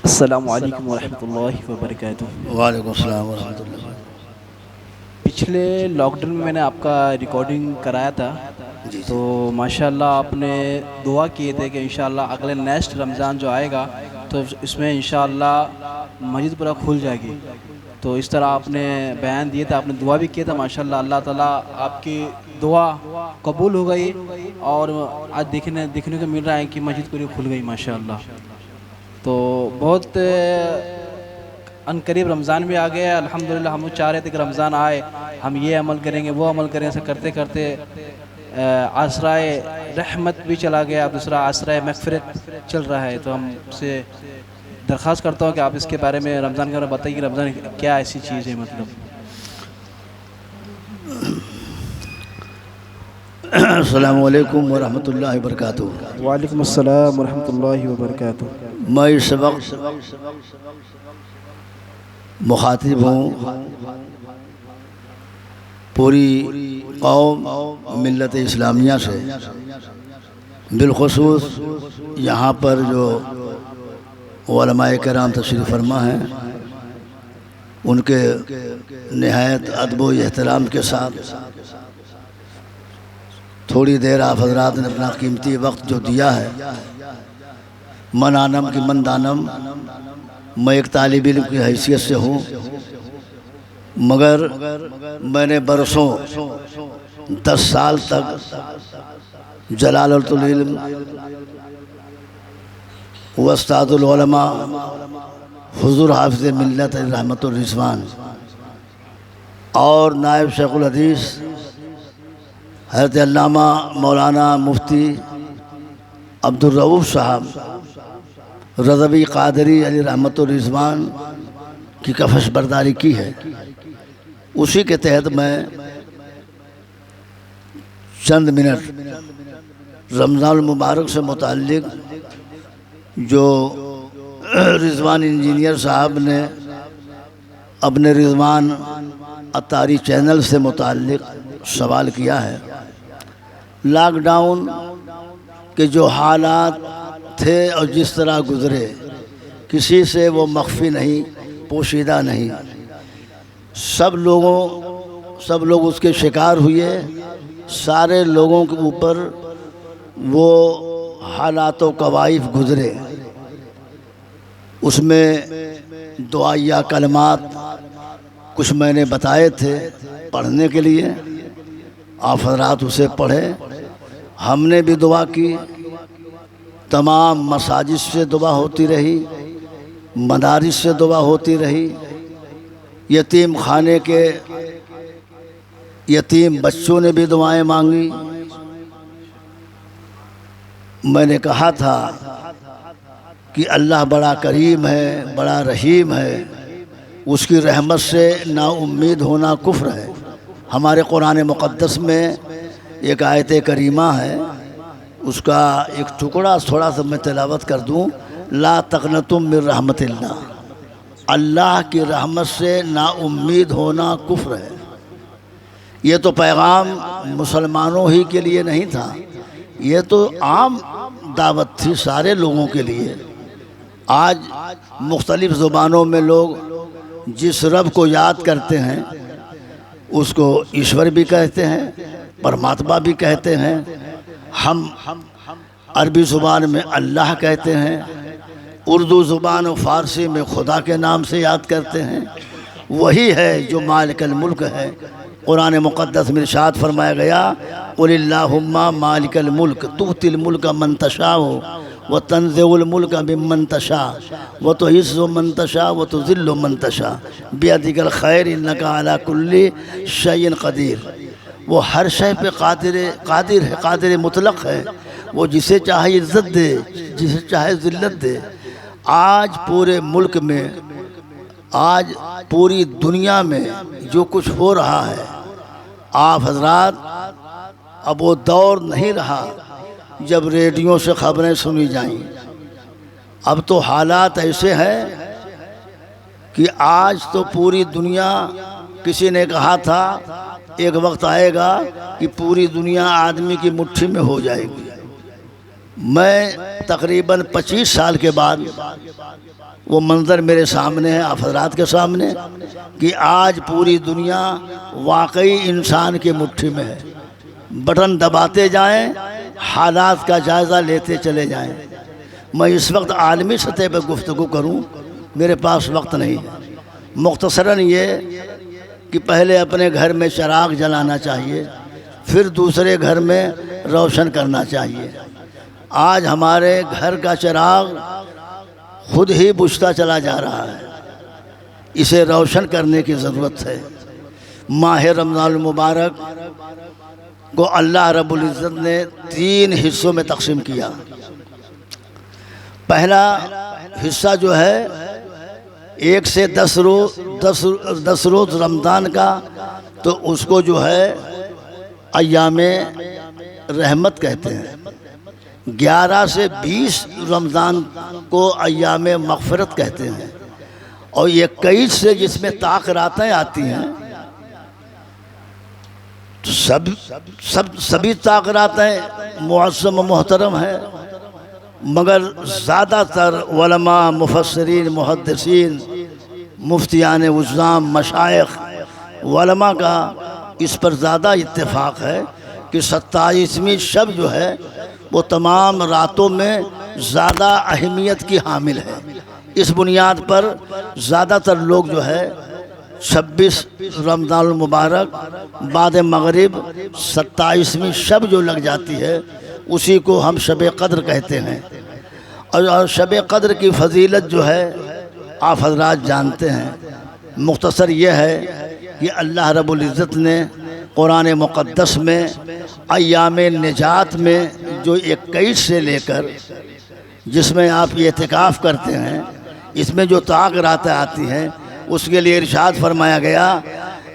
अस्सलामु अलैकुम वरहमतुल्लाहि वबरकातुहू। वालेकुम अस्सलाम वरहमतुल्लाह। पिछले लॉकडाउन में मैंने आपका रिकॉर्डिंग कराया था, जी तो जी। माशाल्लाह आपने दुआ किए थे कि इंशाल्लाह अगले नेक्स्ट रमज़ान जो आएगा तो इसमें इंशाल्लाह मस्जिद पूरा खुल जाएगी। तो इस तरह आपने बयान दिए थे, आपने दुआ भी किया था। माशाल्लाह अल्लाह ताला आपकी दुआ कबूल हो गई और आज देखने को मिल रहा है कि मस्जिद पूरी खुल गई माशाल्लाह। तो बहुत अनकरीब रमज़ान भी आ गया अल्हम्दुलिल्लाह। हम चाह रहे थे कि रमज़ान आए, हम ये अमल करेंगे वो अमल करेंगे, ऐसा करते करते आसराए रहमत भी चला गया, अब दूसरा आसराए मग़फ़िरत चल रहा है। तो हमसे दरख्वास्त करता हूँ कि आप इसके बारे में रमज़ान के बारे में बताइए कि रमज़ान क्या ऐसी चीज़ है मतलब। अस्सलामु अलैकुम वरहमतुल्लाहि वबरकातुहू। वालेकुम अस्सलाम वरहमतुल्लाहि वबरकातुहू। मैं इस वक्त मुखातिब हूँ पूरी कौम मिल्लत इस्लामिया से, बिलखुसूस यहाँ पर जो उलमाए किराम तशरीफ़ फरमा हैं, उनके नहायत अदब व एहतराम के साथ थोड़ी देर आप हजरात ने अपना कीमती वक्त जो दिया है, मन आनम की मन दानम। मैं एक तालिब इल्म की हैसियत से हूँ, मगर मैंने बरसों 10 साल तक जलालतुल इल्म उस्तादुल उलमा हुज़ूर हाफ़िज़ मिल्लत रहमतुर रिज़वान और नायब शेखुल हदीस हज़रत अल्लामा मौलाना मुफ्ती अब्दुर रऊफ़ साहब रज़वी क़ादरी अली रहमतुर रिज़वान की कफ़श बरदारी की है। उसी के तहत मैं चंद मिनट रमज़ान मुबारक से मुताल्लिक़ जो रिज़वान इंजीनियर साहब ने अपने रिज़वान अतारी चैनल से मुताल्लिक़ सवाल किया है। लॉकडाउन के जो हालात थे और जिस तरह गुज़रे, किसी से वो मख्फी नहीं, पोशीदा नहीं, सब लोग उसके शिकार हुए। सारे लोगों के ऊपर वो हालात व कवाइफ गुज़रे। उसमें दुआया कलमात कुछ मैंने बताए थे पढ़ने के लिए, आप हज़रात उसे पढ़े। हमने भी दुआ की, तमाम मसाजिद से दुआ होती रही, मदारिस से दुआ होती रही, यतीम खाने के यतीम बच्चों ने भी दुआएं मांगी। मैंने कहा था कि अल्लाह बड़ा करीम है, बड़ा रहीम है, उसकी रहमत से नाउम्मीद होना कुफ्र है। हमारे कुरान मुक़द्दस में एक आयत करीमा है, उसका एक टुकड़ा थोड़ा सा मैं तिलावत कर दूं। ला तक़नतुम मिन रहमतिल्लाह, अल्लाह की रहमत से नाउम्मीद होना कुफ्र है। ये तो पैगाम मुसलमानों ही के लिए नहीं था, ये तो आम दावत थी सारे लोगों के लिए। आज मुख्तलिफ़ ज़ुबानों में लोग जिस रब को याद करते हैं उसको ईश्वर भी कहते हैं, परमात्मा भी कहते हैं। हम अरबी ज़ुबान में अल्लाह कहते हैं, उर्दू ज़ुबान और फ़ारसी में खुदा के नाम से याद करते हैं। वही है जो मालिकल मुल्क है। कुरान मुक़द्दस में इरशाद फरमाया गया, क़ुलिल्लाहुम्मा मालिकल मुल्क तुअतिल मुल्क मन तशाअ व तंज़िउल मुल्क मिम्मन तशाअ व तुइज़्ज़ु मन तशाअ व तुज़िल्लु मन तशाअ बियदिकल खैर इन्नका अला कुल्ली शैइन क़दीर। वो हर शय पे कादिर है, कादिर मुतलक़ है। वो जिसे चाहे इज़्ज़त दे, जिसे चाहे ज़िल्लत दे। आज पूरे मुल्क में, आज पूरी दुनिया में जो कुछ हो रहा है, आप हजरात, अब वो दौर नहीं रहा जब रेडियो से ख़बरें सुनी जाएं। अब तो हालात ऐसे हैं कि आज तो पूरी दुनिया, किसी ने कहा था एक वक्त आएगा कि पूरी दुनिया आदमी की मुट्ठी में हो जाएगी। मैं तकरीबन 25 साल के बाद वो मंज़र मेरे सामने है, आप हज़रात के सामने, कि आज पूरी दुनिया वाकई इंसान की मुट्ठी में है। बटन दबाते जाएं, हालात का जायज़ा लेते चले जाएं। मैं इस वक्त आलमी सतह पर गुफ्तगू करूं, मेरे पास वक्त नहीं है। मुख्तसरन ये कि पहले अपने घर में चिराग जलाना चाहिए, फिर दूसरे घर में रोशन करना चाहिए। आज हमारे घर का चिराग खुद ही बुझता चला जा रहा है, इसे रोशन करने की ज़रूरत है। माह रमज़ान मुबारक को अल्लाह रब्बुल इज़्ज़त ने 3 हिस्सों में तकसीम किया। पहला हिस्सा जो है 1 से 10 रोज़ रमज़ान का, तो उसको जो है अय्यामे रहमत कहते हैं। 11 से 20 रमज़ान को अय्यामे मग़फ़िरत कहते हैं। और 21 से जिसमें ताक़रातें आती हैं, तो सभी ताक़रातें मुअज़्ज़म मोहतरम हैं, मगर ज़्यादातर उलमा, मुफस्सिरीन, मुहद्दिसीन, मुफ्तियान उज़्ज़ाम, मशाइख़ उलमा का इस पर ज़्यादा इत्तेफाक है कि 27वीं शब जो है वो तमाम रातों में ज़्यादा अहमियत की हामिल है। इस बुनियाद पर ज़्यादातर लोग जो है 26 रमज़ान मुबारक बाद मगरिब 27वीं शब जो लग जाती है, उसी को हम शब क़द्र कहते हैं। और शब क़द्र की फ़जीलत जो है आप हज़रात जानते हैं। मुख्तसर यह है कि अल्लाह रब्बुल इज़्ज़त ने कुरान मुक़द्दस में अय्यामे निजात में जो 21 से लेकर जिसमें आप एतिकाफ़ करते हैं, इसमें जो ताक़रातें आती हैं, उसके लिए इरशाद फरमाया गया,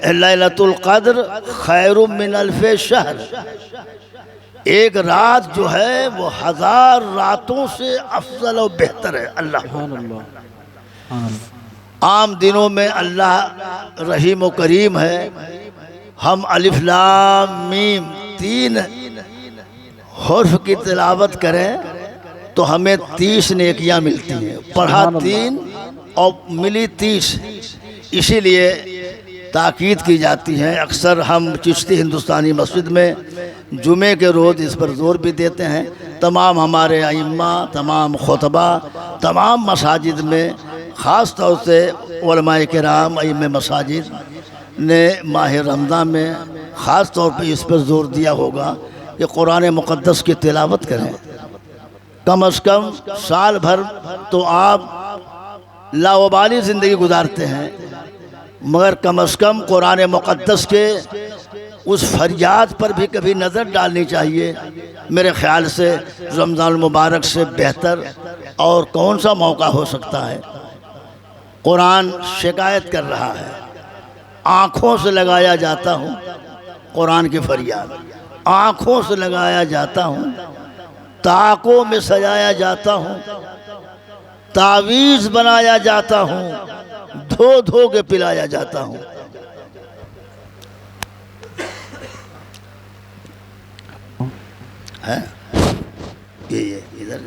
लैलतुल क़द्र खैरुम मिन अल्फ़े शहर। एक रात जो है वो 1000 रातों से अफजल और बेहतर है। अल्लाह आम दिनों में अल्लाह रहीम व करीम है। हम अलिफ लाम मीम 3 हर्फ की तिलावत करें तो हमें 30 नेकियां मिलती हैं। पढ़ा 3 और मिली 30, इसीलिए ताकीद की जाती है। अक्सर हम चिश्ती हिंदुस्तानी मस्जिद में जुमे के रोज़ इस पर ज़ोर भी देते हैं। तमाम हमारे अइम्मा, तमाम खुतबा, तमाम मसाजिद में, ख़ास तौर से उलमाए किराम, अइम्मे मसाजिद ने माह रमज़ान में ख़ास तौर पर इस पर ज़ोर दिया होगा कि कुरान मुक़द्दस की तिलावत करें। कम अज़ कम साल भर तो आप लावाबाली ज़िंदगी गुजारते हैं, मगर कम अज़ कम कुरान मुक़द्दस के उस फरियाद पर भी कभी नज़र डालनी चाहिए। मेरे ख़्याल से रमज़ान मुबारक से बेहतर और कौन सा मौका हो सकता है। कुरान शिकायत कर रहा है, आँखों से लगाया जाता हूँ कुरान की फरियाद, आँखों से लगाया जाता हूँ, ताकों में सजाया जाता हूँ, तावीज़ बनाया जाता हूँ, धो धो के पिलाया जाता हूँ। है ये इधर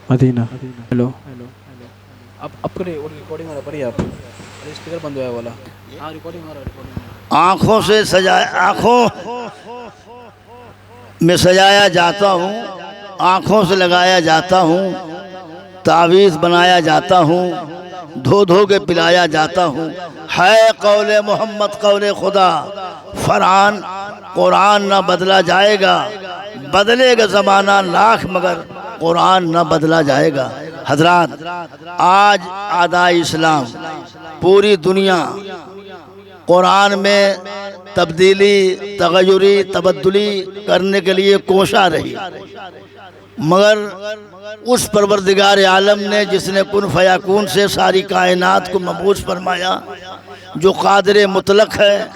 मदीना। हेलो, अब करिए रिकॉर्डिंग हो रहा है, आप स्पीकर बंद हुआ वाला। हाँ, रिकॉर्डिंग हो रहा है। आँखों से सजाया, आँखों में सजाया जाता हूँ, आँखों से लगाया जाता हूँ, तावीज़ बनाया जाता हूँ, धो धो के पिलाया जाता हूँ। है कौले मोहम्मद कौले खुदा, फरआन कुरान न बदला जाएगा, बदलेगा ज़माना लाख मगर कुरान न बदला जाएगा। हजरात, आज आदाए इस्लाम पूरी दुनिया कुरान में तब्दीली, तगय्युरी, तबद्दुली करने के लिए कोशा रही, मगर उस परवरदिगार आलम ने जिसने कुन फयाकून से सारी कायनात को मबूस फरमाया, जो कादिर मुतलक है,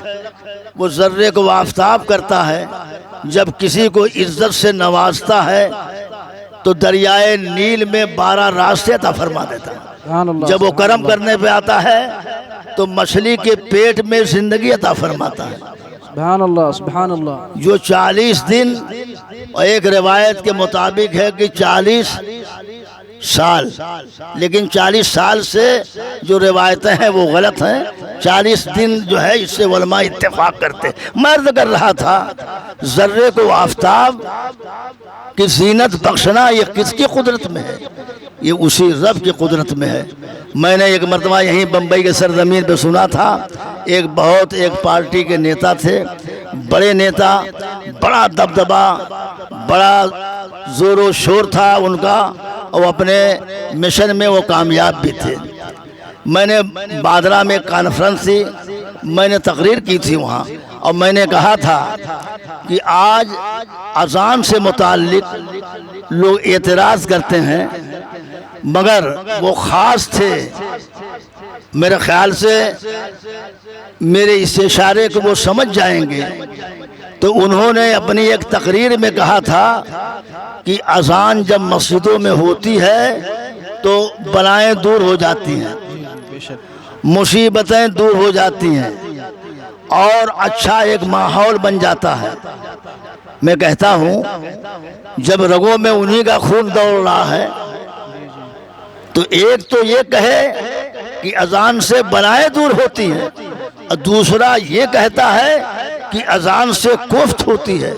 वो ज़र्रे को आफ्ताब करता है। जब किसी को इज्जत से नवाजता है तो दरियाए नील में 12 रास्ते अता फरमा देता है। जब वो करम करने पे आता है तो मछली के पेट में ज़िंदगी अता फरमाता है। सुभान अल्लाह, सुभान अल्लाह। जो 40 दिन, और एक रिवायत के मुताबिक है कि 40 साल, लेकिन 40 साल से जो रिवायतें हैं वो गलत हैं। 40 दिन जो है इससे उलमा इत्तेफाक करते। मर्द कर रहा था जर्रे को आफताब की जीनत बख्शना, ये किसकी कुदरत में है? ये उसी रब की कुदरत में है। मैंने एक मरतबा यहीं बम्बई के सरजमीन पे सुना था, एक पार्टी के नेता थे, बड़े नेता, बड़ा दबदबा, बड़ा जोरो शोर था उनका, और अपने मिशन में वो कामयाब भी थे। मैंने बादरा में कॉन्फ्रेंस थी, मैंने तकरीर की थी वहाँ, और मैंने कहा था कि आज अज़ान से मुताल्लिक लोग एतराज़ करते हैं, मगर वो ख़ास थे, मेरे ख्याल से मेरे इस इशारे को वो समझ जाएंगे। तो उन्होंने अपनी एक तकरीर में कहा था कि अज़ान जब मस्जिदों में होती है तो बलाएं दूर हो जाती हैं, मुसीबतें दूर हो जाती हैं, और अच्छा एक माहौल बन जाता है। मैं कहता हूँ जब रगों में उन्हीं का खून दौड़ रहा है, तो एक तो ये कहे कि अजान से बलाएं दूर होती हैं, और दूसरा ये कहता है कि अजान से कुफ्त होती है,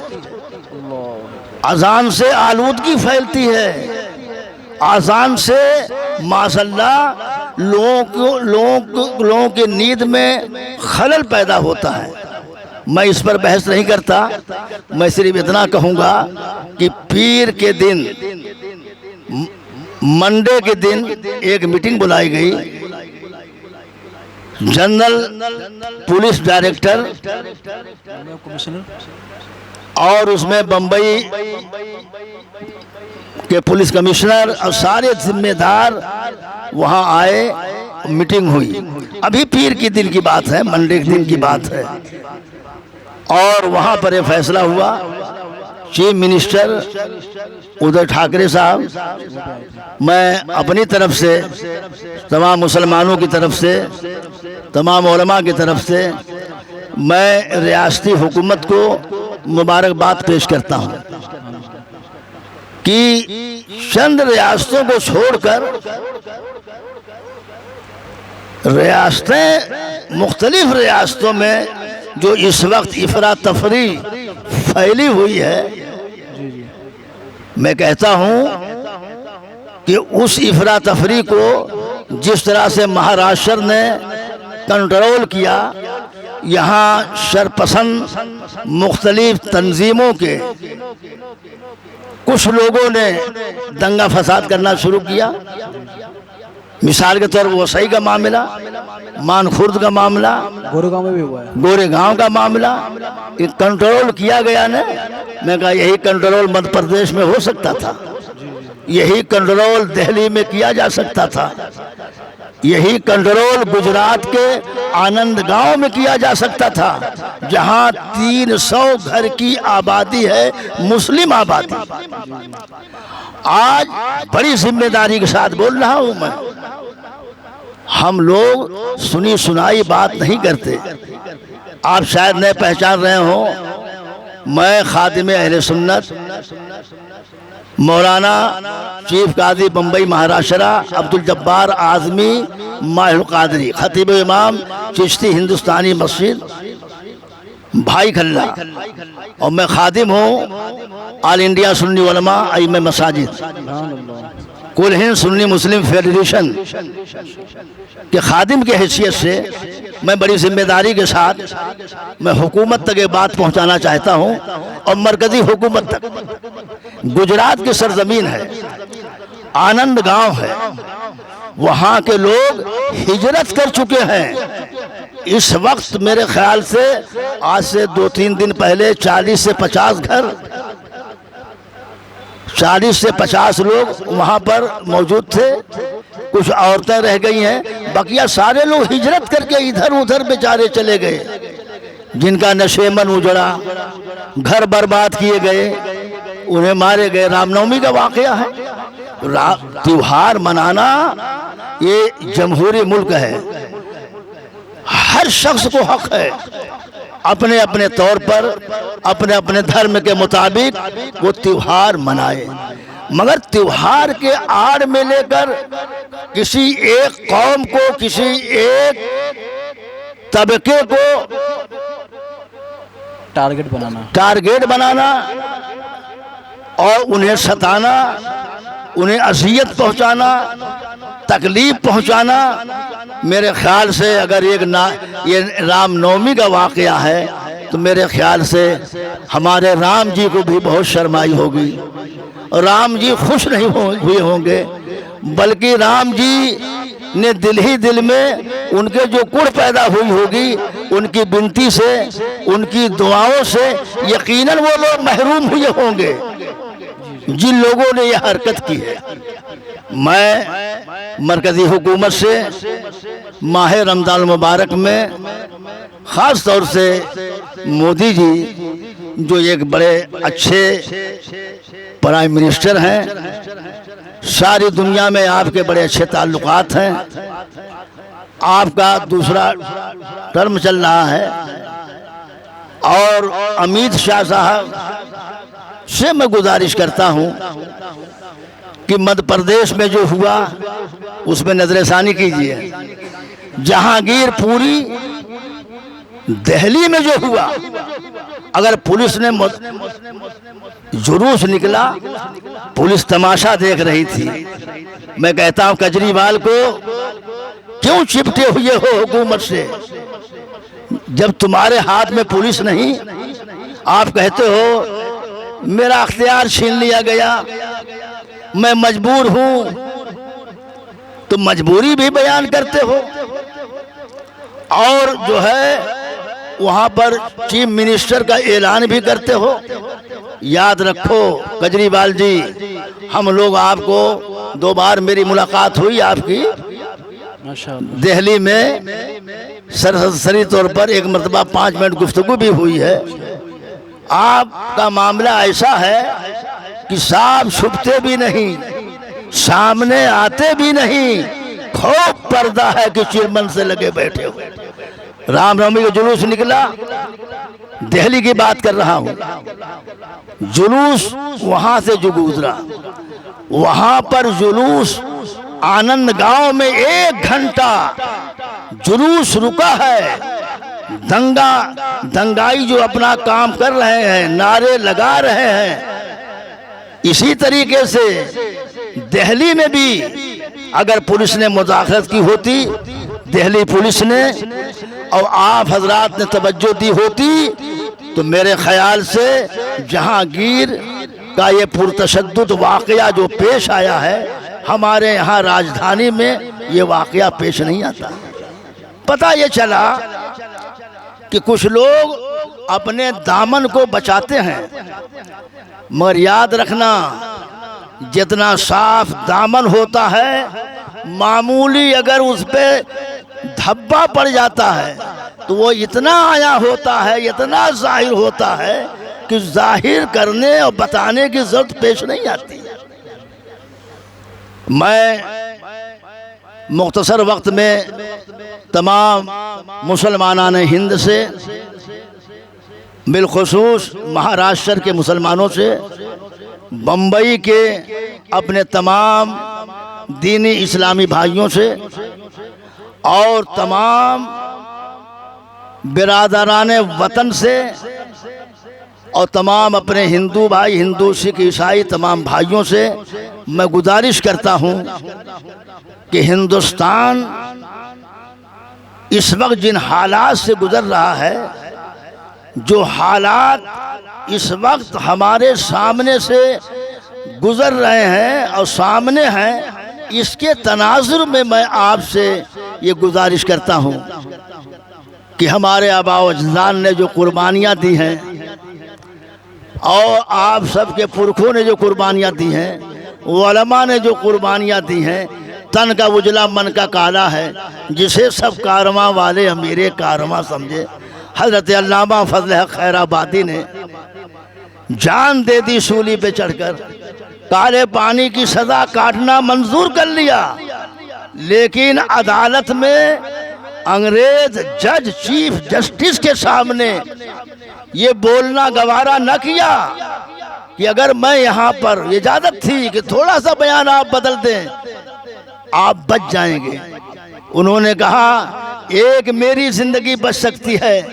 अजान से आलूदगी फैलती है, अजान से माशअल्लाह लोगों के नींद में खलल पैदा होता है। मैं इस पर बहस नहीं करता, मैं सिर्फ इतना कहूँगा कि पीर के दिन, मंडे के दिन एक मीटिंग बुलाई गई, जनरल पुलिस डायरेक्टर और उसमें बम्बई के पुलिस कमिश्नर और सारे जिम्मेदार वहां आए, मीटिंग हुई। अभी पीर के दिन की बात है, मंडे के दिन की बात है, और वहां पर यह फैसला हुआ, चीफ मिनिस्टर उद्धव ठाकरे साहब, मैं अपनी तरफ से, तमाम मुसलमानों की तरफ से, तमाम उलमा की तरफ से मैं रियासती हुकूमत को मुबारकबाद पेश करता हूँ कि चंद रियासतों को छोड़कर रियासतें, मुख्तलिफ रियासतों में जो इस वक्त इफरा तफरी फैली हुई है, मैं कहता हूँ कि उस इफरा तफरी को जिस तरह से महाराष्ट्र ने कंट्रोल किया, यहाँ शरपसंद मुख्तलिफ तंजीमों के कुछ लोगों ने दंगा फसाद करना शुरू किया। मिसाल के तौर पर वसई का मामला, मानखुर्द का मामला, गोरेगांव में भी हुआ है, गोरेगांव का मामला, ये कंट्रोल किया गया ना। मैं कहा यही कंट्रोल मध्य प्रदेश में हो सकता था, यही कंट्रोल दिल्ली में किया जा सकता था, यही कंट्रोल गुजरात के आनंद गांव में किया जा सकता था, जहां 300 घर की आबादी है, मुस्लिम आबादी। आज बड़ी जिम्मेदारी के साथ बोल रहा हूं मैं, हम लोग सुनी सुनाई बात नहीं करते। आप शायद नहीं पहचान रहे हो, मैं खादिम अहले सुन्नत मौलाना चीफ कादी बम्बई महाराष्ट्र अब्दुल जब्बार आज़मी माहिल कादरी, खतीब इमाम चिश्ती हिंदुस्तानी मस्जिद भाई खल्ला, और मैं खादिम हूँ ऑल इंडिया सुन्नी उलमा अइम्मा मसाजिद, कुल हिंद सुन्नी मुस्लिम फेडरेशन के खादिम के हैसियत से मैं बड़ी जिम्मेदारी के साथ मैं हुकूमत तक ये बात पहुंचाना चाहता हूं, और मरकजी हुकूमत तक। गुजरात की सरजमीन है, आनंद गांव है, वहां के लोग हिजरत कर चुके हैं। इस वक्त मेरे ख्याल से आज से 2-3 दिन पहले 40 से 50 घर, 40 से 50 लोग वहाँ पर मौजूद थे। कुछ औरतें रह गई हैं, बकिया सारे लोग हिजरत करके इधर उधर बेचारे चले गए, जिनका नशेमन उजड़ा, घर बर्बाद किए गए, उन्हें मारे गए। रामनवमी का वाकया है, त्योहार मनाना ये जमहूरी मुल्क है, हर शख्स को हक है अपने अपने तौर पर अपने अपने धर्म के मुताबिक वो त्योहार मनाए, मगर त्योहार के आड़ में लेकर किसी एक कौम को, किसी एक तबके को टारगेट बनाना और उन्हें सताना, उन्हें अज़ियत पहुंचाना, तकलीफ पहुंचाना, मेरे ख्याल से अगर ये रामनवमी का वाक़या है तो मेरे ख्याल से हमारे राम जी को भी बहुत शर्माई होगी। राम जी खुश नहीं हुए होंगे, बल्कि राम जी ने दिल ही दिल में उनके जो कुड़ पैदा हुई होगी, उनकी विनती से, उनकी दुआओं से यकीनन वो लोग महरूम हुए होंगे जिन लोगों ने यह हरकत की है। मैं मरकज़ी हुकूमत से माह रमज़ान मुबारक में ख़ास तौर से मोदी जी जो एक बड़े अच्छे प्राइम मिनिस्टर हैं, सारी दुनिया में आपके बड़े अच्छे ताल्लुकात हैं, आपका दूसरा टर्म चल रहा है, और अमित शाह साहब से मैं गुजारिश करता हूं कि मध्य प्रदेश में जो हुआ उसमें नजरसानी कीजिए। जहांगीर पूरी दिल्ली में जो हुआ, अगर पुलिस ने जुलूस निकला, पुलिस तमाशा देख रही थी। मैं कहता हूं केजरीवाल को क्यों चिपटे हुए हो हुकूमत से? जब तुम्हारे हाथ में पुलिस नहीं, आप कहते हो मेरा अख्तियार छीन लिया गया, मैं मजबूर हूं, तो मजबूरी भी बयान करते हो। और जो है वहां पर चीफ मिनिस्टर का ऐलान भी करते हो। याद रखो केजरीवाल जी, हम लोग आपको 2 बार मेरी मुलाकात हुई आपकी दिल्ली में, सरसरी तौर पर 1 मरतबा 5 मिनट गुफ्तगू भी हुई है। आपका मामला ऐसा है कि साफ छुपते भी नहीं, सामने आते भी नहीं, खूब पर्दा है कि चिरमन से लगे बैठे हुए। रामनवमी का जुलूस निकला, दिल्ली की बात कर रहा हूं, जुलूस वहां से जो गुजरा, वहां पर जुलूस आनंद गांव में 1 घंटा जुलूस रुका है। दंगाई जो अपना काम कर रहे हैं, नारे लगा रहे हैं। इसी तरीके से दिल्ली में भी अगर पुलिस ने मुदाखलत की होती, दिल्ली पुलिस ने, और आप हजरात ने तवज्जो दी होती, तो मेरे ख्याल से जहांगीर का ये पुरतशद्दुद वाक़या जो पेश आया है, हमारे यहाँ राजधानी में ये वाक़या पेश नहीं आता। पता ये चला कि कुछ लोग अपने दामन को बचाते हैं, मगर याद रखना जितना साफ दामन होता है, मामूली अगर उस पे धब्बा पड़ जाता है तो वो इतना आया होता है, इतना जाहिर होता है कि जाहिर करने और बताने की जरूरत पेश नहीं आती। मैं मुख्तसर वक्त में तमाम मुसलमानान हिंद से, बिलखुसूस महाराष्ट्र के मुसलमानों से, बम्बई के अपने तमाम दीनी इस्लामी भाइयों से, और तमाम बिरादरान वतन से, और तमाम अपने हिंदू भाई, हिंदू सिख ईसाई तमाम भाइयों से मैं गुजारिश करता हूं कि हिंदुस्तान इस वक्त जिन हालात से गुजर रहा है, जो हालात इस वक्त हमारे सामने से गुजर रहे हैं और सामने हैं, इसके तनाजुर में मैं आपसे ये गुजारिश करता हूँ कि हमारे आबाओ अजदाद ने जो कुर्बानियाँ दी हैं और आप सबके पुरखों ने जो कुर्बानियाँ दी हैं, उलमा ने जो कुर्बानियाँ दी हैं, तन का उजला मन का काला है, जिसे सब कारवां वाले अमीरे कारवां समझे। हज़रत अल्लामा फजल हक खैराबादी ने जान दे दी सूली पे चढ़कर, काले पानी की सज़ा काटना मंजूर कर लिया, लेकिन अदालत में अंग्रेज जज चीफ जस्टिस के सामने ये बोलना गवारा न किया कि अगर मैं यहाँ पर इजाजत थी कि थोड़ा सा बयान आप बदल दें, आप बच जाएंगे। उन्होंने कहा एक मेरी जिंदगी बच सकती है,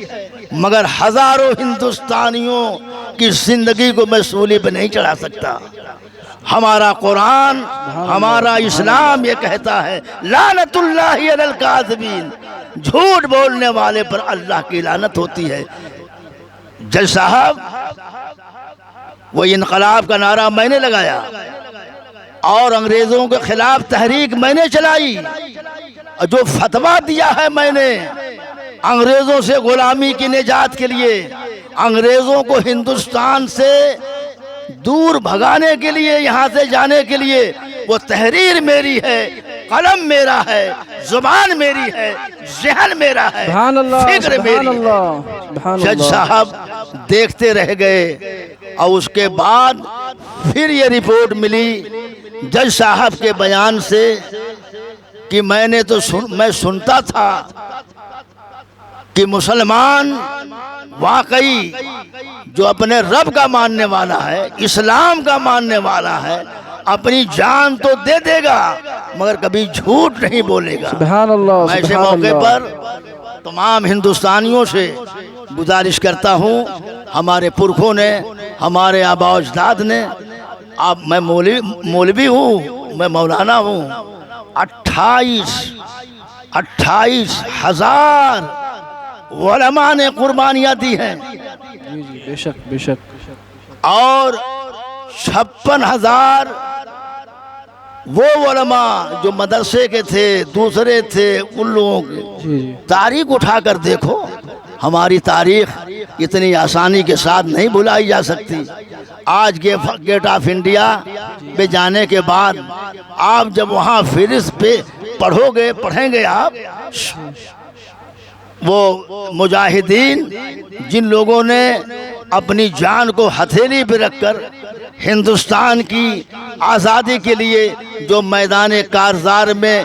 मगर हजारों हिंदुस्तानियों की जिंदगी को मैं सूली पे नहीं चढ़ा सकता। हमारा कुरान, हमारा इस्लाम ये कहता है लानतुल्लाहि अलल काज़िबीन, झूठ बोलने वाले पर अल्लाह की लानत होती है। जज साहब, वो इनकलाब का नारा मैंने लगाया और अंग्रेजों के खिलाफ तहरीक मैंने चलाई, और जो फतवा दिया है मैंने अंग्रेजों से गुलामी की निजात के लिए, अंग्रेजों को हिंदुस्तान से दूर भगाने के लिए, यहाँ से जाने के लिए, वो तहरीर मेरी है, कलम मेरा है, जुबान मेरी है, ज़हन मेरा है, फिक्र मेरी है। जज साहब देखते रह गए और उसके बाद फिर ये रिपोर्ट मिली जज साहब के बयान से कि मैंने तो मैं सुनता था कि मुसलमान वाकई जो अपने रब का मानने वाला है, इस्लाम का मानने वाला है, अपनी जान तो दे देगा मगर कभी झूठ नहीं बोलेगा। मैं ऐसे मौके पर तमाम हिंदुस्तानियों से गुजारिश करता हूँ, हमारे पुरखों ने, हमारे आबा अजदाद ने, अब मैं मौलवी हूँ, मैं मौलाना हूँ, 28,000 उलमा ने कुर्बानियाँ दी हैं। जी जी, बेशक बेशक। और 56,000 वो उलमा जो मदरसे के थे, दूसरे थे, उन लोगों की तारीख उठाकर देखो। हमारी तारीख इतनी आसानी के साथ नहीं भुलाई जा सकती। आज गेट ऑफ इंडिया पे जाने के बाद आप जब वहाँ फिरिस्त पे पढ़ेंगे आप, वो मुजाहिदीन जिन लोगों ने अपनी जान को हथेली पे रखकर हिंदुस्तान की आज़ादी के लिए जो मैदान कारज़ार में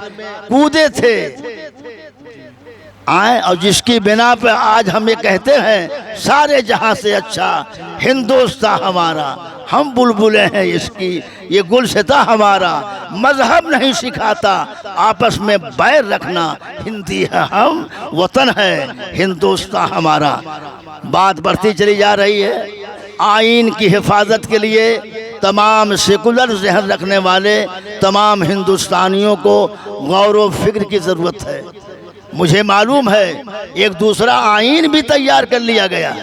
कूदे थे आए, और जिसकी बिना पे आज हम ये कहते हैं सारे जहां से अच्छा हिंदुस्तान हमारा, हम बुलबुले हैं इसकी, ये गुलसिता हमारा, मजहब नहीं सिखाता आपस में बैर रखना, हिंदी है हम, वतन है हिंदुस्तान हमारा। बात बढ़ती चली जा रही है। आइन की हिफाजत के लिए तमाम सेकुलर जहन रखने वाले तमाम हिंदुस्तानियों को गौर व फिक्र की ज़रूरत है। मुझे मालूम है एक दूसरा आइन भी तैयार कर लिया गया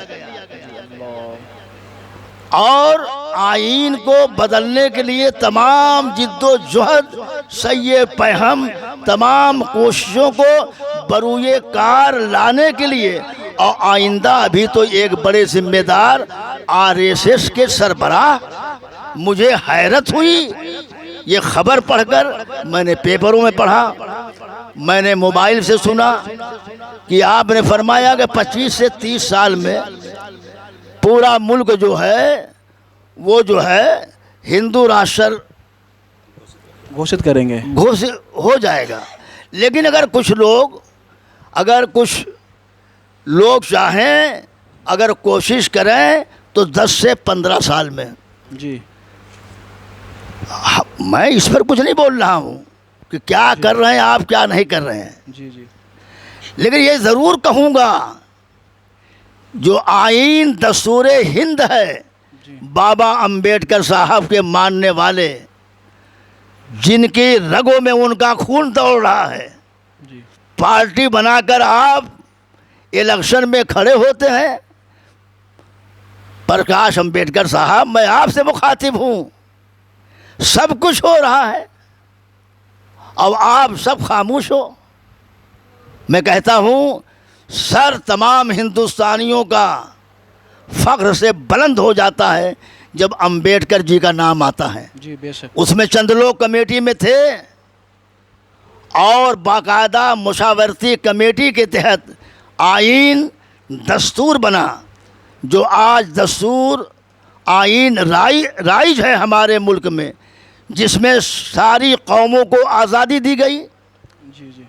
और आइन को बदलने के लिए तमाम जिद्दोजहद सही पहम तमाम कोशिशों को बरूए कार लाने के लिए, और आइंदा अभी तो एक बड़े जिम्मेदार आरएसएस के सरबराह, मुझे हैरत हुई ये खबर पढ़कर। मैंने पेपरों में पढ़ा, मैंने मोबाइल से सुना कि आपने फरमाया कि 25 से 30 साल में पूरा मुल्क जो है वो जो है हिंदू राष्ट्र घोषित करेंगे, घोषित हो जाएगा। लेकिन अगर कुछ लोग चाहें, अगर कोशिश करें तो 10 से 15 साल में। जी, मैं इस पर कुछ नहीं बोल रहा हूँ कि क्या कर रहे हैं आप, क्या नहीं कर रहे हैं। जी जी, लेकिन ये ज़रूर कहूँगा जो आइन दस्तूर हिंद है, बाबा अंबेडकर साहब के मानने वाले, जिनकी रगों में उनका खून दौड़ रहा है, जी, पार्टी बनाकर आप इलेक्शन में खड़े होते हैं। प्रकाश अंबेडकर साहब, मैं आपसे मुखातिब हूँ, सब कुछ हो रहा है अब आप सब खामोश हो। मैं कहता हूँ सर तमाम हिंदुस्तानियों का फ़ख्र से बुलंद हो जाता है जब अंबेडकर जी का नाम आता है। जी बेशक। उसमें चंद लोग कमेटी में थे और बाकायदा मुशावरती कमेटी के तहत आइन दस्तूर बना, जो आज दस्तूर आइन राइज है हमारे मुल्क में, जिसमें सारी कौमों को आज़ादी दी गई। जी जी,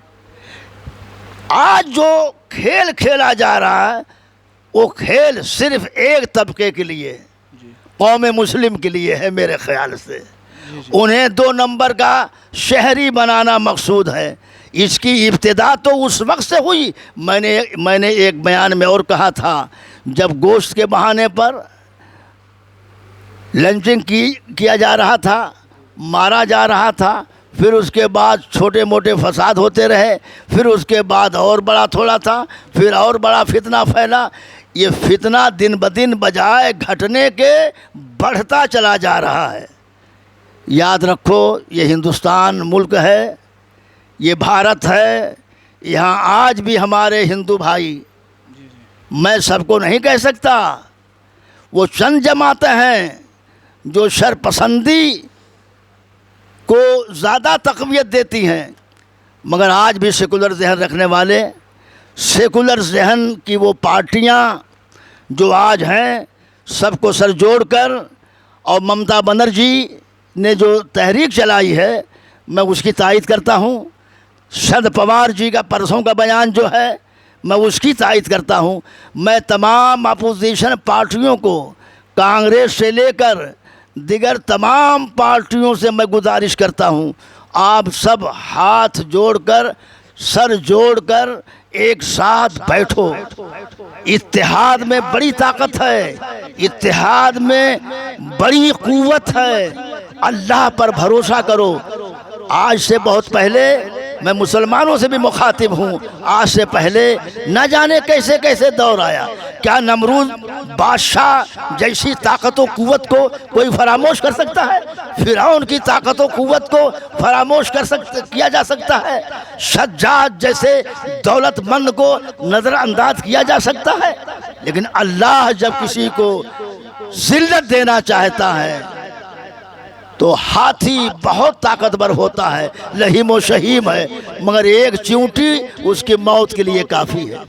आज जो खेल खेला जा रहा है वो खेल सिर्फ एक तबके के लिए, कौम मुस्लिम के लिए है मेरे ख्याल से। उन्हें 2 नंबर का शहरी बनाना मकसूद है। इसकी इब्तिदा तो उस वक्त से हुई। मैंने एक बयान में और कहा था, जब गोश्त के बहाने पर लंचिंग किया जा रहा था, मारा जा रहा था, फिर उसके बाद छोटे मोटे फसाद होते रहे, फिर उसके बाद और बड़ा थोड़ा था, फिर और बड़ा फितना फैला। ये फितना दिन ब दिन बजाय घटने के बढ़ता चला जा रहा है। याद रखो, ये हिंदुस्तान मुल्क है, ये भारत है। यहाँ आज भी हमारे हिंदू भाई, मैं सबको नहीं कह सकता, वो चंद जमातें हैं जो शरपसंदी को ज़्यादा तक़वियत देती हैं, मगर आज भी सेकुलर जहन रखने वाले, सेकुलर जहन की वो पार्टियां जो आज हैं, सबको सर जोड़कर, और ममता बनर्जी ने जो तहरीक चलाई है, मैं उसकी तायद करता हूँ। शरद पवार जी का परसों का बयान जो है, मैं उसकी तायद करता हूँ। मैं तमाम अपोजिशन पार्टियों को, कांग्रेस से लेकर दिगर तमाम पार्टियों से मैं गुजारिश करता हूँ, आप सब हाथ जोड़कर, सर जोड़कर एक साथ बैठो। इत्तेहाद में बड़ी ताकत है, इत्तेहाद में बड़ी क़ुव्वत है। अल्लाह पर भरोसा करो। आज से बहुत पहले, मैं मुसलमानों से भी मुखातिब हूँ, आज से पहले न जाने कैसे कैसे दौर आया। क्या नमरूद बादशाह जैसी ताकत व क़ुव्वत को कोई फरामोश कर सकता है? फिरौन की ताकत व क़ुव्वत को फरामोश किया जा सकता है? सज्जाद जैसे दौलतमंद को नज़रअंदाज किया जा सकता है? लेकिन अल्लाह जब किसी को ज़िल्लत देना चाहता है तो हाथी बहुत ताकतवर होता है, लहीम व शहीम है, मगर एक चींटी उसकी मौत के लिए काफ़ी है।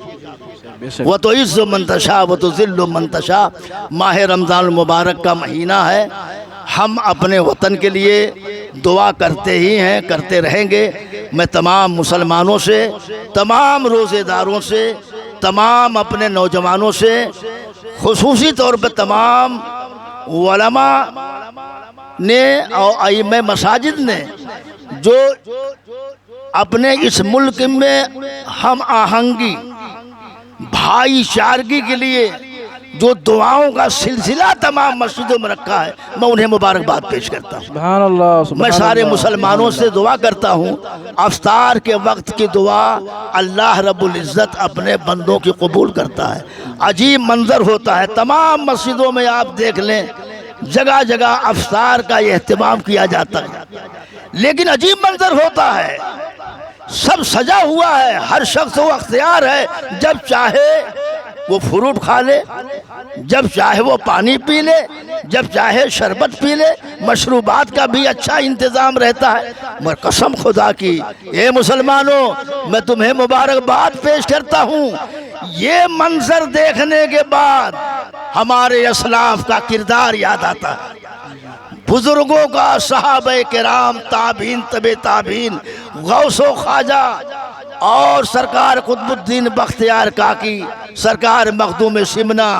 वह तो इज़्ज़ु मंतशा वह तो ज़िल्लु मंतशा। माह रमज़ान मुबारक का महीना है, हम अपने वतन के लिए दुआ करते ही हैं, करते रहेंगे। मैं तमाम मुसलमानों से, तमाम रोज़ेदारों से, तमाम अपने नौजवानों से, खुसूसी तौर पर तमाम उलमा ने और आइम्मे मसाजिद ने जो अपने इस मुल्क में हम आहंगी, भाईचारगी के लिए जो दुआओं का सिलसिला तमाम मस्जिदों में रखा है, मैं उन्हें मुबारकबाद पेश करता हूँ। सुभान अल्लाह। मैं सारे मुसलमानों से दुआ करता हूँ, अफ्तार के वक्त की दुआ अल्लाह रब्बुल इज़्ज़त अपने बंदों की कबूल करता है। अजीब मंजर होता है, तमाम मस्जिदों में आप देख लें, जगह जगह अफ्तार का एहतमाम किया जाता है, लेकिन अजीब मंजर होता है, सब सजा हुआ है, हर शख्स को अख्तियार है, जब चाहे वो फ्रूट खा ले, जब चाहे वो पानी पी ले, जब चाहे शरबत पी ले, मशरूबात का भी अच्छा इंतज़ाम रहता है। मगर कसम खुदा की, ए मुसलमानों, मैं तुम्हें मुबारकबाद पेश करता हूँ। ये मंजर देखने के बाद हमारे असलाफ का किरदार याद आता है, बुजुर्गों का, सहाबे किराम, ताबीन, तबे ताबीन, गौसो ख्वाजा और सरकार कुतुबुद्दीन बख्तियार काकी, सरकार मखदूम सिमना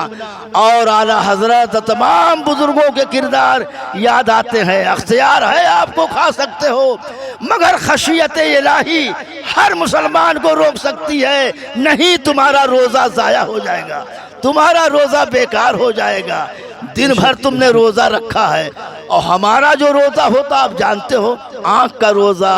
और आला हजरत, तमाम बुजुर्गों के किरदार याद आते हैं। अख्तियार है, आपको खा सकते हो, मगर खशियत इलाही हर मुसलमान को रोक सकती है। नहीं, तुम्हारा रोज़ा ज़ाया हो जाएगा, तुम्हारा रोज़ा बेकार हो जाएगा। दिन भर तुमने रोज़ा रखा है, और हमारा जो रोज़ा होता आप जानते हो, आँख का रोज़ा,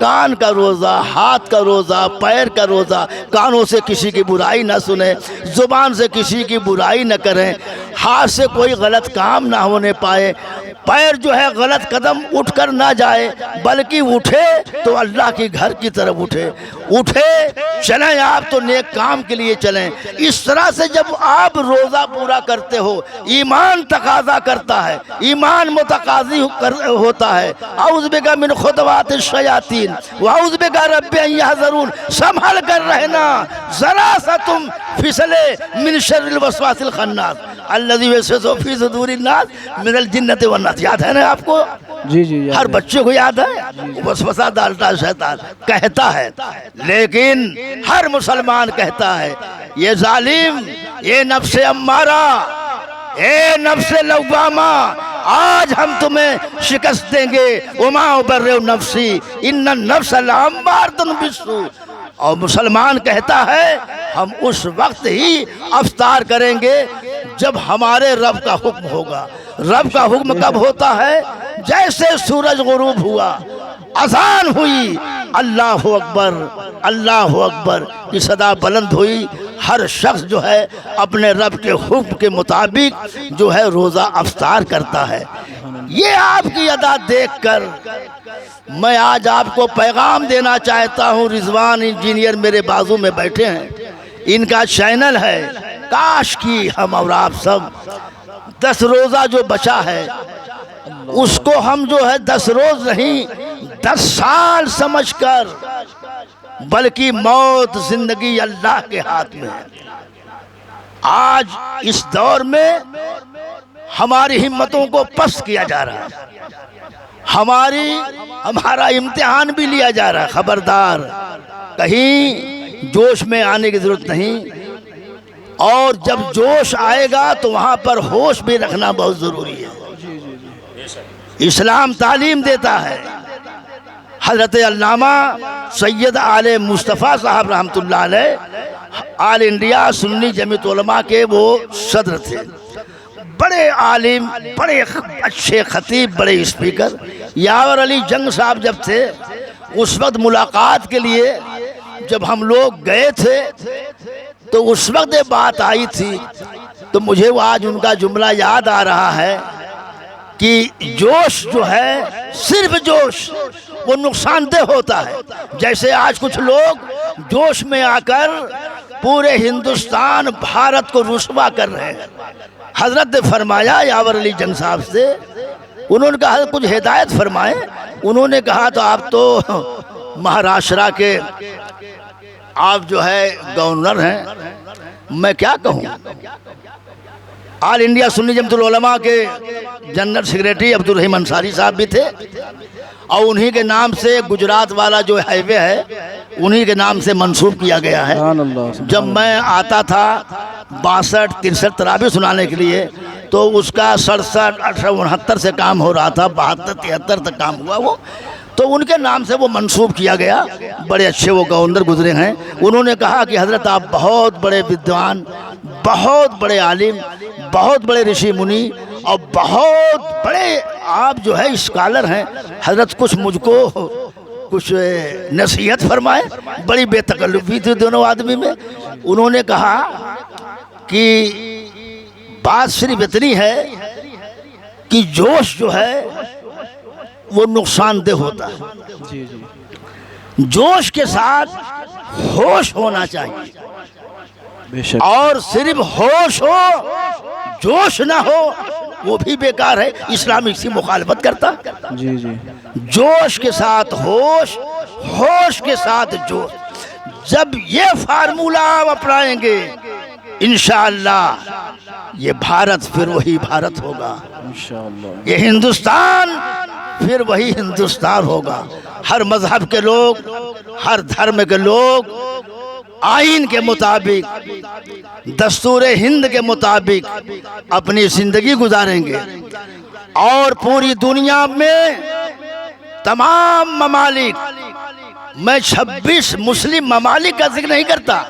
कान का रोज़ा, हाथ का रोज़ा, पैर का रोज़ा। कानों से किसी की बुराई ना सुने, ज़ुबान से किसी की बुराई न करें, हाथ से कोई गलत काम ना होने पाए, पैर जो है गलत कदम उठकर ना जाए, बल्कि उठे तो अल्लाह के घर की तरफ उठे चलें, आप तो नेक काम के लिए चलें। इस तरह से जब आप रोज़ा पूरा करते हो, ईमान तकाज़ा करता है, ईमान मुतकाज़ी होता है। औज़ बिका मिन खुतवातिश शयातीन व औज़ बिका रब्बि अन यहज़रून। संभल कर रहना, ज़रा सा तुम फिसले मिन शर्रिल वसवासिल खन्नास अल्लज़ी युवस्विसु फ़ी सुदूरिन नास मिनल जिन्नति वन नास। याद है ना आपको? जी जी याद हर है। बच्चे को याद है। वसवसा डालता है शैतान, कहता है, लेकिन हर मुसलमान कहता है ये जालिम, ये नफ्से अम्मारा, ये नफ्से लव्वामा, आज हम तुम्हें शिकस्त देंगे। उमा उबर्रे नफ्सी इन्ना नफ्स लअम्मारतुन बिस्सू। और मुसलमान कहता है हम उस वक्त ही अफ्तार करेंगे जब हमारे रब का हुक्म होगा। रब का हुक्म कब होता है? जैसे सूरज गुरूब हुआ, अजान हुई, अल्लाह अकबर, अल्लाह अकबर की सदा बुलंद हुई, हर शख्स जो है अपने रब के हुक्म के मुताबिक जो है रोज़ा अफ्तार करता है। ये आपकी अदा देखकर मैं आज आपको पैगाम देना चाहता हूँ। रिजवान इंजीनियर मेरे बाजू में बैठे हैं, इनका चैनल है। काश कि हम और आप सब 10 रोज़ा जो बचा है उसको हम जो है 10 रोज़ नहीं 10 साल समझकर, बल्कि मौत जिंदगी अल्लाह के हाथ में है। आज इस दौर में हमारी हिम्मतों को पस्त किया जा रहा है, हमारा इम्तिहान भी लिया जा रहा है। खबरदार, कहीं जोश में आने की जरूरत नहीं, और जब जोश आएगा तो वहाँ पर होश भी रखना बहुत ज़रूरी है। इस्लाम तालीम देता है। हज़रत अल्लामा सैयद आले मुस्तफ़ा साहब रहमतुल्लाह अलैह आल इंडिया सुन्नी जमीयत उलमा के वो सदर थे, बड़े आलिम, बड़े अच्छे खतीब, बड़े स्पीकर। यावर अली जंग साहब जब थे उस वक्त मुलाकात के लिए जब हम लोग गए थे तो उस वक्त ये बात आई थी, तो मुझे वो आज उनका जुमला याद आ रहा है कि जोश जो है, सिर्फ जोश वो नुकसानदेह होता है। जैसे आज कुछ लोग जोश में आकर पूरे हिंदुस्तान भारत को रुसवा कर रहे हैं। हजरत ने फरमाया यावर अली जंग साहब से, उन्होंने कहा कुछ हिदायत फरमाए। उन्होंने कहा तो आप तो महाराष्ट्र के आप जो है गवर्नर हैं, मैं क्या कहूँ। ऑल इंडिया सुन्नी जमीयत उलमा के जनरल सेक्रेटरी अब्दुल रहीम अंसारी साहब भी थे, और उन्हीं के नाम से गुजरात वाला जो हाईवे है उन्हीं के नाम से मंसूब किया गया है। जब मैं आता था 62-63 तरावी सुनाने के लिए तो उसका 67, 68, 69 से काम हो रहा था, 72, 73 तक काम हुआ वो, तो उनके नाम से वो मंसूब किया गया। बड़े अच्छे वो गवर्नर गुजरे हैं। उन्होंने कहा कि हज़रत आप बहुत बड़े विद्वान, बहुत बड़े आलिम, बहुत बड़े ऋषि मुनि और बहुत बड़े आप जो है स्कॉलर हैं। हज़रत कुछ मुझको कुछ नसीहत फरमाए। बड़ी बेतकल्लुफ़ी थी दोनों आदमी में। उन्होंने कहा कि बात सिर्फ इतनी है कि जोश जो है वो नुकसानदेह होता है। जी जी। जोश के साथ होश होना चाहिए, बेशक। और सिर्फ होश हो, जोश ना हो वो भी बेकार है। इस्लाम इसकी मुखालफत करता। जी जी। जोश के साथ होश, होश के साथ जोश, जब ये फार्मूला आप अपनाएंगे इंशाअल्लाह ये भारत फिर वही भारत होगा, इंशाअल्लाह ये हिंदुस्तान फिर वही हिंदुस्तान होगा। हर मजहब के लोग, हर धर्म के लोग आइन के मुताबिक, दस्तूर हिंद के मुताबिक अपनी जिंदगी गुजारेंगे, और पूरी दुनिया में तमाम ममालिक, मैं 26 मुस्लिम ममालिक का जिक्र नहीं करता,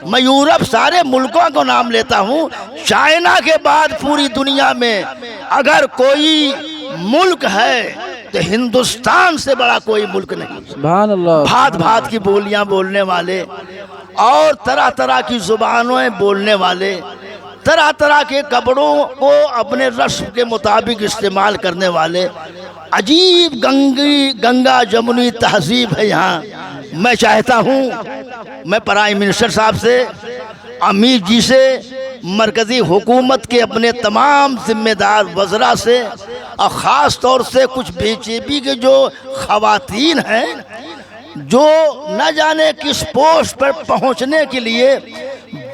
मैं यूरोप सारे मुल्कों को नाम लेता हूँ। चाइना के बाद पूरी दुनिया में अगर कोई मुल्क है तो हिंदुस्तान से बड़ा कोई मुल्क नहीं। सुभान अल्लाह। भात भात की बोलियां बोलने वाले और तरह तरह की जुबानें बोलने वाले, तरह तरह के कपड़ों को अपने रस्म के मुताबिक इस्तेमाल करने वाले, अजीब गंगा जमुनी तहजीब है यहाँ। मैं चाहता हूँ मैं प्राइम मिनिस्टर साहब से, अमीर जी से, मरकज़ी हुकूमत के अपने तमाम जिम्मेदार वज़रा से, और ख़ास तौर से कुछ बीजेपी के जो ख़वातीन हैं जो न जाने किस पोस्ट पर पहुंचने के लिए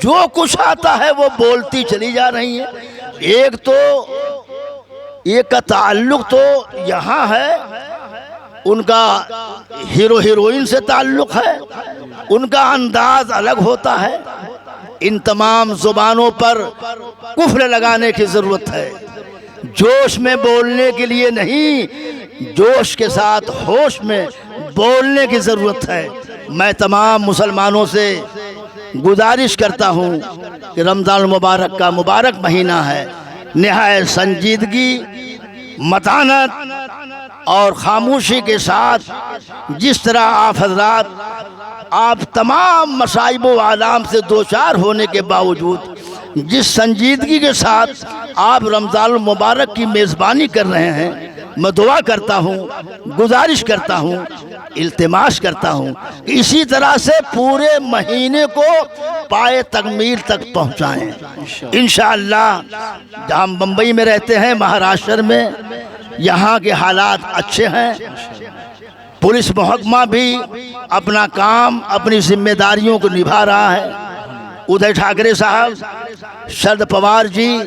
जो कुछ आता है वो बोलती चली जा रही हैं। एक तो एक का ताल्लुक़ तो यहाँ है, उनका हीरो हीरोइन से ताल्लुक़ है, उनका अंदाज अलग होता है। इन तमाम ज़ुबानों पर कुफ्र लगाने की ज़रूरत है। जोश में बोलने के लिए नहीं, जोश के साथ होश में बोलने की ज़रूरत है। मैं तमाम मुसलमानों से गुजारिश करता हूँ कि रमज़ान मुबारक का मुबारक महीना है, निहायत संजीदगी, मतानत और ख़ामोशी के साथ जिस तरह आप हजरात आप तमाम मसाइब व आलाम से दो चार होने के बावजूद जिस संजीदगी के साथ आप रमज़ान मुबारक की मेज़बानी कर रहे हैं, मैं दुआ करता हूँ, गुजारिश करता हूँ, इल्तिमास करता हूँ कि इसी तरह से पूरे महीने को पाए तकमील तक पहुँचाएँ इंशाअल्लाह। हम बम्बई में रहते हैं, महाराष्ट्र में, यहाँ के हालात अच्छे हैं। पुलिस महकमा भी अपना काम, अपनी जिम्मेदारियों को निभा रहा है। उदय ठाकरे साहब, शरद पवार जी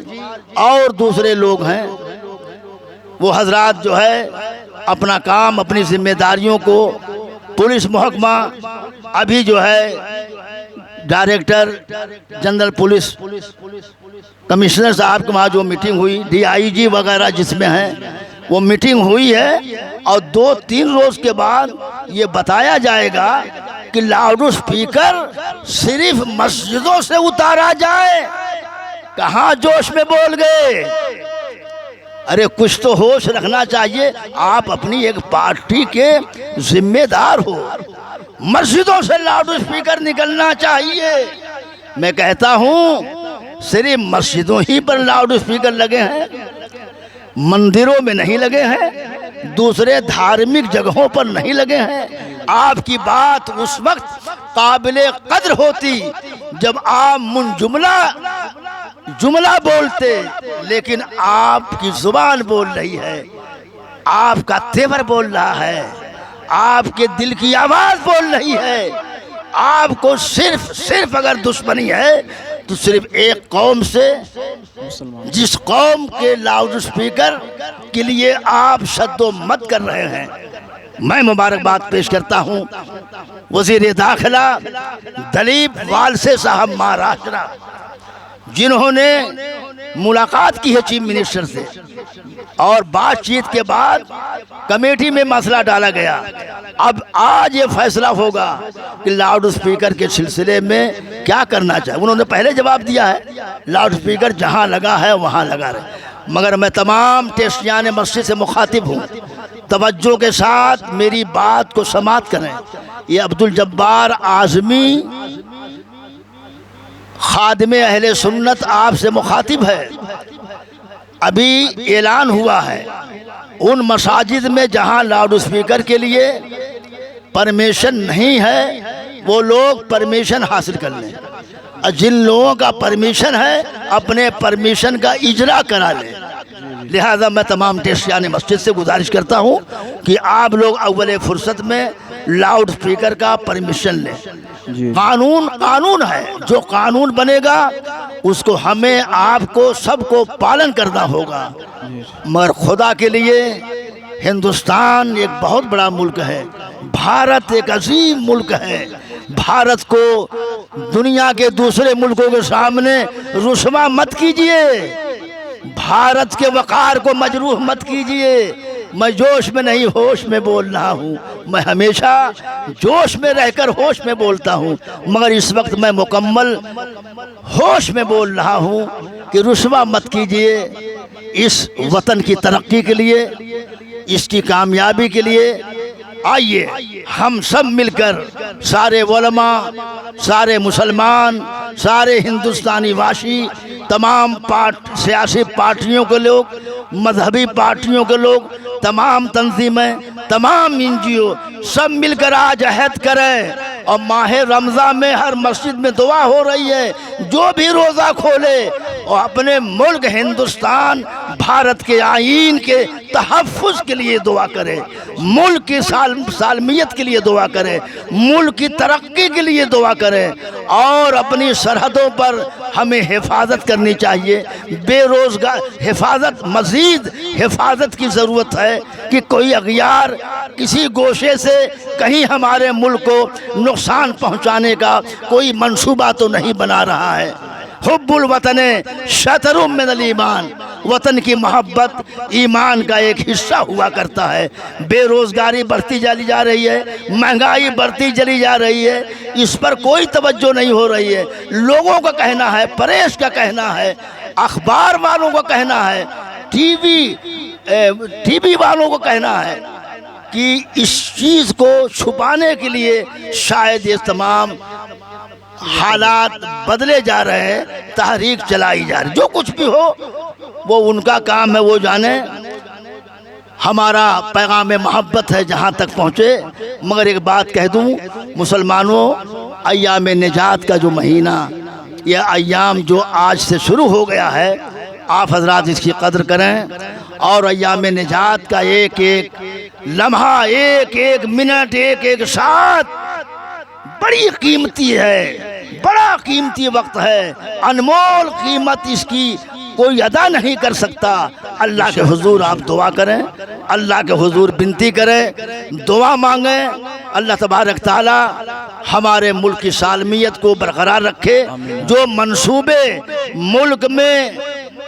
और दूसरे लोग हैं, वो हजरात जो है अपना काम, अपनी जिम्मेदारियों को, पुलिस महकमा अभी जो है डायरेक्टर जनरल पुलिस कमिश्नर साहब के वहाँ जो मीटिंग हुई, DIG वगैरह जिसमें हैं, वो मीटिंग हुई है और 2-3 रोज़ के बाद ये बताया जाएगा कि लाउड स्पीकर सिर्फ मस्जिदों से उतारा जाए। कहाँ जोश में बोल गए? अरे कुछ तो होश रखना चाहिए। आप अपनी एक पार्टी के जिम्मेदार हो, मस्जिदों से लाउड स्पीकर निकलना चाहिए। मैं कहता हूँ सिर्फ मस्जिदों ही पर लाउड स्पीकर लगे हैं, मंदिरों में नहीं लगे हैं, दूसरे धार्मिक जगहों पर नहीं लगे हैं। आपकी बात उस वक्त काबिले कद्र होती जब आप जुमला बोलते, लेकिन आपकी जुबान बोल रही है, आपका तेवर बोल रहा है, आपके दिल की आवाज़ बोल रही है। आपको सिर्फ अगर दुश्मनी है तो सिर्फ एक कौम से, जिस कौम के लाउड स्पीकर के लिए आप शद्दो मत कर रहे हैं। मैं मुबारकबाद पेश करता हूँ वज़ीर दाखिला दलीप वालसे साहब महाराष्ट्र, जिन्होंने मुलाकात की है चीफ मिनिस्टर से और बातचीत के बाद कमेटी में मसला डाला गया। अब आज ये फैसला होगा कि लाउड स्पीकर के सिलसिले में क्या करना चाहिए। उन्होंने पहले जवाब दिया है लाउड स्पीकर जहां लगा है वहां लगा रहे, मगर मैं तमाम टेस्टियान मस्जिद से मुखातिब हूँ, तवज्जो के साथ मेरी बात को समाअत करें। ये अब्दुल जब्बार आज़मी खादिम अहले सुन्नत आपसे मुखातिब है। अभी ऐलान हुआ है उन मसाजिद में जहां लाउड स्पीकर के लिए परमिशन नहीं है, वो लोग परमिशन हासिल कर लें, और जिन लोगों का परमिशन है अपने परमिशन का इजरा करा लें। लिहाजा मैं तमाम टेस्टियान मस्जिद से गुजारिश करता हूँ कि आप लोग अव्वल फुर्सत में लाउड स्पीकर का परमिशन लें। कानून है, जो कानून बनेगा उसको हमें, आपको, सबको पालन करना होगा। मगर खुदा के लिए हिंदुस्तान एक बहुत बड़ा मुल्क है, भारत एक अजीम मुल्क है। भारत को दुनिया के दूसरे मुल्कों के सामने रुस्वा मत कीजिए, भारत के वक़ार को मजरूह मत कीजिए। मैं जोश में नहीं होश में बोल रहा हूँ, मैं हमेशा जोश में रहकर होश में बोलता हूँ, मगर इस वक्त मैं मुकम्मल होश में बोल रहा हूँ कि रुस्वा मत कीजिए। इस वतन की तरक्की के लिए, इसकी कामयाबी के लिए आइए हम सब मिलकर, सारे उलमा, सारे मुसलमान, सारे हिंदुस्तानी वासी, तमाम सियासी पार्टियों के लोग, मजहबी पार्टियों के लोग, तमाम तंजीमें, तमाम NGO सब मिलकर आज अहद करें। और माह रमज़ान में हर मस्जिद में दुआ हो रही है, जो भी रोज़ा खोले और अपने मुल्क हिंदुस्तान भारत के आईन के तहफ़्फ़ुज़ के लिए दुआ करें, मुल्क की सालमियत के लिए दुआ करें, मुल्क की तरक्की के लिए दुआ करें और अपनी सरहदों पर हमें हिफाजत करनी चाहिए। बेरोज़गार हिफाजत, मज़ीद हिफाजत की ज़रूरत है कि कोई अग़ियार किसी गोशे से कहीं हमारे मुल्क को नुकसान पहुँचाने का कोई मंसूबा तो नहीं बना रहा है। हुब्बुल वतने शतरुम मिनल ईमान, वतन की मोहब्बत ईमान का एक हिस्सा हुआ करता है। बेरोज़गारी बढ़ती चली जा रही है, महंगाई बढ़ती चली जा रही है, इस पर कोई तवज्जो नहीं हो रही है। लोगों का कहना है, प्रेस का कहना है, अखबार वालों का कहना है, टीवी वालों को कहना है कि इस चीज़ को छुपाने के लिए शायद ये तमाम हालात बदले जा रहे हैं, तहरीक चलाई जा रही। जो कुछ भी हो वो उनका काम है, वो जाने। हमारा पैगाम मोहब्बत है जहाँ तक पहुँचे। मगर एक बात कह दूँ मुसलमानों, अय्याम निजात का जो महीना, यह अय्याम जो आज से शुरू हो गया है, आप हजरात इसकी कदर करें और अय्याम निजात का एक एक लम्हा, एक एक मिनट, एक एक साथ बड़ी कीमती है, बड़ा कीमती वक्त है, अनमोल कीमत इसकी कोई अदा नहीं कर सकता। अल्लाह के हुजूर आप दुआ करें, अल्लाह के हुजूर विनती करें, दुआ मांगें, अल्लाह तबारक ताला हमारे मुल्क की सालमियत को बरकरार रखे। जो मंसूबे मुल्क में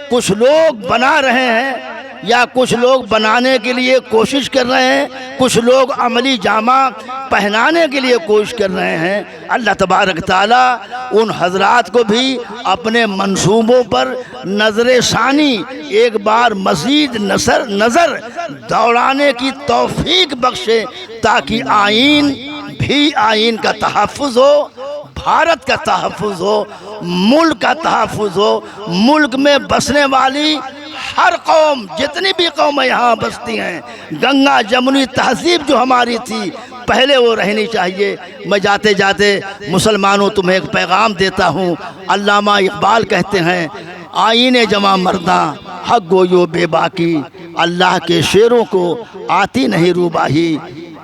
कुछ लोग बना रहे हैं या कुछ लोग बनाने के लिए कोशिश कर रहे हैं, कुछ लोग अमली जामा पहनाने के लिए कोशिश कर रहे हैं, अल्लाह तबारक ताला उन हजरात को भी अपने मंसूबों पर नज़र सानी एक बार मज़ीद नज़र दौड़ाने की तौफीक बख्शे, ताकि आईन भी, आईन का तहफ़्फ़ुज़ हो, भारत का तहफ़्फ़ुज़ हो, मुल्क का तहफ़्फ़ुज़ हो, मुल्क में बसने वाली हर कौम, जितनी भी कौमें यहाँ बसती हैं, गंगा जमुनी तहजीब जो हमारी थी पहले वो रहनी चाहिए। मैं जाते जाते मुसलमानों तुम्हें एक पैगाम देता हूँ। अल्लामा इकबाल कहते हैं, आईने जमा मर्दा हक गोयो बेबाकी, अल्लाह के शेरों को आती नहीं रूबाही।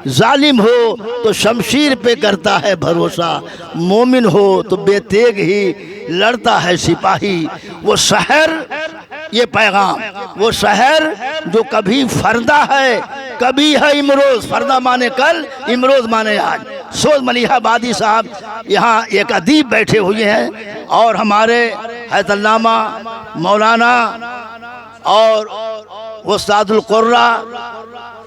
जालिम हो तो शमशीर पे करता है भरोसा, मोमिन हो तो बेतेग ही लड़ता है सिपाही। वो शहर, ये पैगाम, वो शहर जो कभी फरदा है, कभी है इमरोज़। फरदा माने कल, इमरोज़ माने आज। सोज मलिहाबादी साहब यहाँ एक अदीब बैठे हुए हैं और हमारे हैतल्लामा मौलाना और उस्तादुल कुर्रा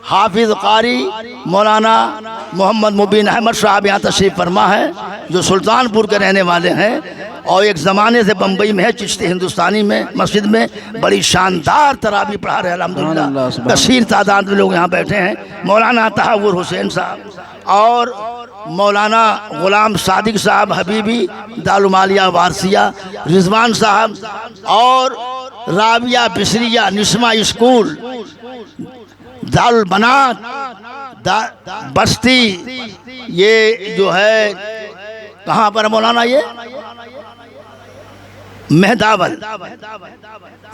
हाफिज़ कारी मौलाना मोहम्मद मुबीन अहमद साहब यहाँ तशरीफ़ फरमा है, जो सुल्तानपुर के रहने वाले हैं और एक ज़माने से बम्बई में है, चिश्ती हिंदुस्तानी में मस्जिद में बड़ी शानदार तरावी पढ़ा रहे हैं अल्हम्दुलिल्लाह। कसीर तादाद में लोग यहाँ बैठे हैं। मौलाना तहावुर हुसैन साहब और मौलाना ग़ुलाम सादिक साहब हबीबी दारुमालिया वारसिया, रिजवान साहब और राबिया बिसरिया निस्मा स्कूल दारुल बनात बस्ती, ये जो है कहाँ पर मौलाना, ये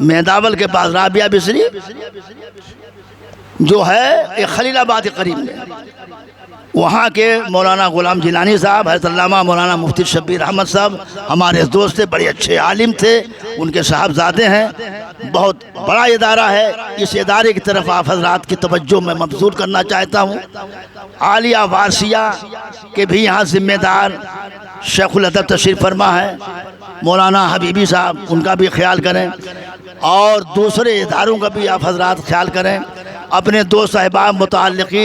मेहदावल के पास राबिया बिसरी जो है एक खलीलाबाद के करीब में, वहाँ के मौलाना ग़ुलाम जिलानी साहब, हज़रत मौलाना मुफ्ती शब्बीर अहमद साहब हमारे दोस्त थे, बड़े अच्छे आलिम थे, उनके साहबजादे हैं। बहुत बड़ा इदारा है, इस इदारे की तरफ आप हजरात की तवज्जो मैं मबसूर करना चाहता हूँ। आलिया वारसिया के भी यहाँ ज़िम्मेदार शेखुल अदब तशरीफ़ फरमा है, मौलाना हबीबी साहब, उनका भी ख्याल करें और दूसरे इदारों का भी आप हजरात ख्याल करें। अपने दोस्त साहिबान मुताल्लिक़ीन